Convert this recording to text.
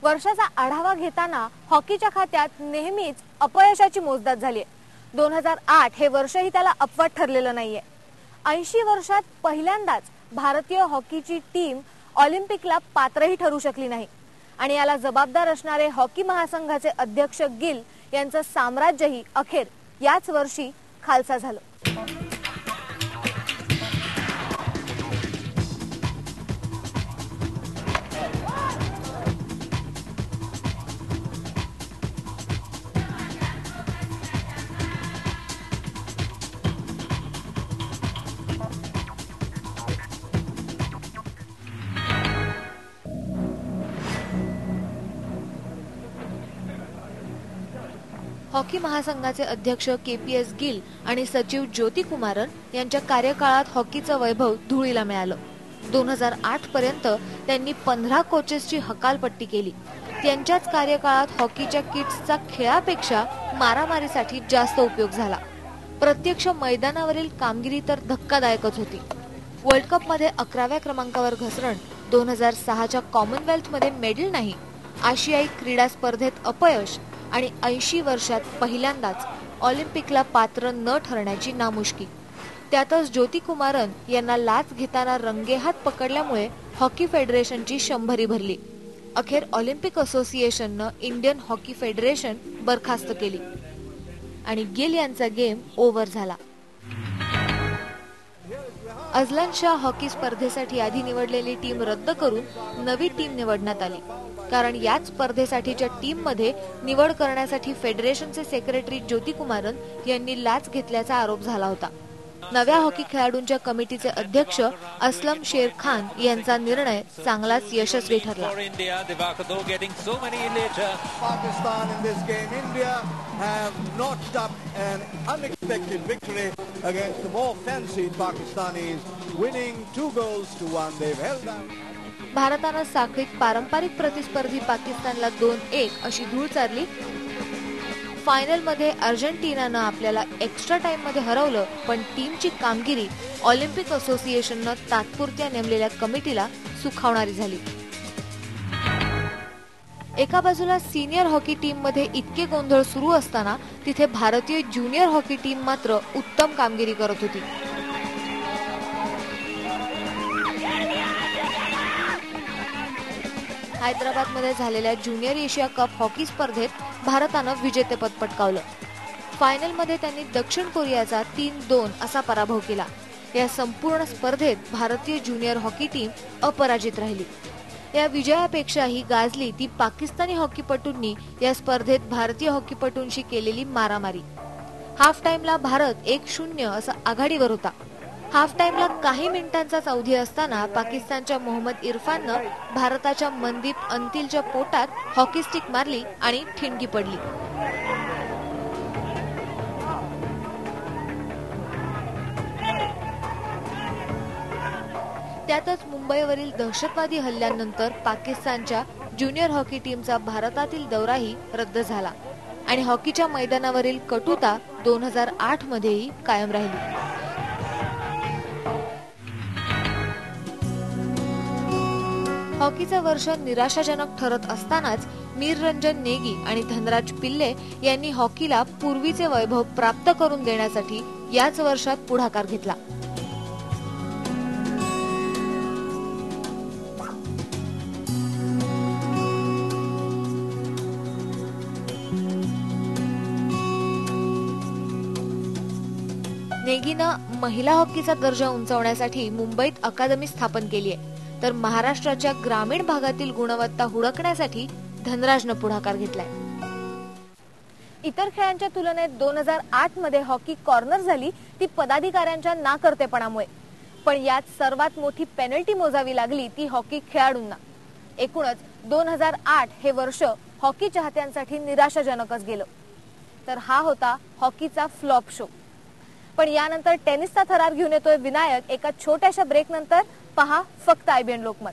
वर्षाचा आढावा घेताना हॉकीच्या खात्यात नेहमीच अपयशाची मोजदाद झाली आहे। 2008 हे वर्षही त्याला अपवाद ठरलेलं नाहीये। 80 वर्षात पहिल्यांदाच भारतीय हॉकीची टीम ऑलिम्पिकला पात्रही ठरू शकली नाही आणि याला जबाबदार असणारे हॉकी महासंघाचे अध्यक्ष गिल यांचं साम्राज्यही अखेर याच वर्षी खालसा झालं। हॉकी महासंघाचे अध्यक्ष केपीएस गिल आणि सचिव ज्योती कुमारन यांच्या कार्यकाळात हॉकीचं वैभव धुळीला मिळालं। 2008 पर्यंत त्यांनी 15 कोचेसची हकालपट्टी केली। त्यांच्याच कार्यकाळात हॉकीच्या किट्सचा खेळापेक्षा मारामारीसाठी जास्त उपयोग झाला। प्रत्यक्ष मैदानावरील कामगिरी तर धक्कादायकच होती। वर्ल्ड कप मध्ये 11व्या क्रमांकावर घसरण, 2006च्या कॉमनवेल्थ मध्ये मेडल नाही, आशियाई क्रीडा स्पर्धेत अपयश आणि 80 वर्षात पहिल्यांदाच ऑलिम्पिकला पात्र न ठरण्याची नामुष्की। त्यातच ज्योती कुमारन यांना लाच घेताना रंगेहात पकडल्यामुळे हॉकी फेडरेशनची शंभरी भरली। अखेर ऑलिम्पिक असोसिएशननं इंडियन हॉकी फेडरेशन बरखास्त केली आणि गिल यांचा गेम ओव्हर झाला। अझलन शाह हॉकी स्पर्धेसाठी आधी निवडलेली टीम रद्द करून नवी टीम निवडण्यात आली, कारण याच स्पर्धेसाठीच्या टीम मध्ये निवड करण्यासाठी फेडरेशनचे सेक्रेटरी ज्योती कुमारन यांनी लाच घेतल्याचा आरोप झाला होता। नव्या हॉकी खेळाडूंच्या कमिटीचे अध्यक्ष असलम शेर खान यांचा निर्णय चांगलाच यशस्वी ठरला। भारतानं साखळीत पारंपरिक प्रतिस्पर्धी पाकिस्तानला 2-1 अशी धूळ चारली। फायनल मध्ये अर्जेंटिनानं आपल्याला एक्स्ट्रा टाइम मध्ये हरवलं, पण टीमची कामगिरी ऑलिम्पिक असोसिएशननं तात्पुरत्या नेमलेल्या कमिटीला सुखावणारी झाली। एका बाजूला सिनियर हॉकी टीम मध्ये इतके गोंधळ सुरू असताना तिथे भारतीय ज्युनियर हॉकी टीम मात्र उत्तम कामगिरी करत होती। हैदराबाद मध्ये झालेल्या ज्युनियर एशिया कप हॉकी स्पर्धेत भारतानं विजेतेपद पटकावलं। फायनल मध्ये त्यांनी दक्षिण कोरियाचा 3-2 असा पराभव केला। या संपूर्ण स्पर्धेत भारतीय ज्युनियर हॉकी टीम अपराजित राहिली। या विजयापेक्षाही गाजली ती पाकिस्तानी हॉकीपटूंनी या स्पर्धेत भारतीय हॉकीपटूंशी केलेली मारामारी। हाफ टाइमला भारत 1-0 असा आघाडीवर होता। हाफ टाइमला काही मिनिटांचाच अवधी असताना पाकिस्तानच्या मोहम्मद इरफाननं भारताच्या मनदीप अंतिलच्या पोटात हॉकी स्टिक मारली आणि ठिणगी पडली। त्यातच मुंबईवरील दहशतवादी हल्ल्यानंतर पाकिस्तानच्या ज्युनियर हॉकी टीमचा भारतातील दौराही रद्द झाला आणि हॉकीच्या मैदानावरील कटुता 2008 मध्येही कायम राहिली। हॉकीचं वर्ष निराशाजनक ठरत असतानाच मीररंजन नेगी आणि धनराज पिल्ले यांनी हॉकीला पूर्वीचे वैभव प्राप्त करून देण्यासाठी याच वर्षात पुढाकार घेतला। नेगीनं महिला हॉकीचा दर्जा उंचावण्यासाठी मुंबईत अकादमी स्थापन केली आहे, तर महाराष्ट्राच्या ग्रामीण भागातील गुणवत्ता हुडकण्यासाठी धनराजनं पुढाकार घेतलाय। इतर खेळांच्या तुलनेत 2008 मध्ये हॉकी कॉर्नर झाली ती पदाधिकाऱ्यांच्या नाकर्तेपणामुळे, पण यात सर्वात मोठी पेनल्टी मोजावी लागली ती हॉकी खेळाडूंना। एकूणच 2008 हे वर्ष हॉकी चाहत्यांसाठी निराशाजनकच गेलं। तर हा होता हॉकीचा फ्लॉप शो। पण यानंतर टेनिसचा थरार घेऊन येतोय विनायक एका छोट्याशा ब्रेक नंतर। पहा फक्त IBN लोकमत।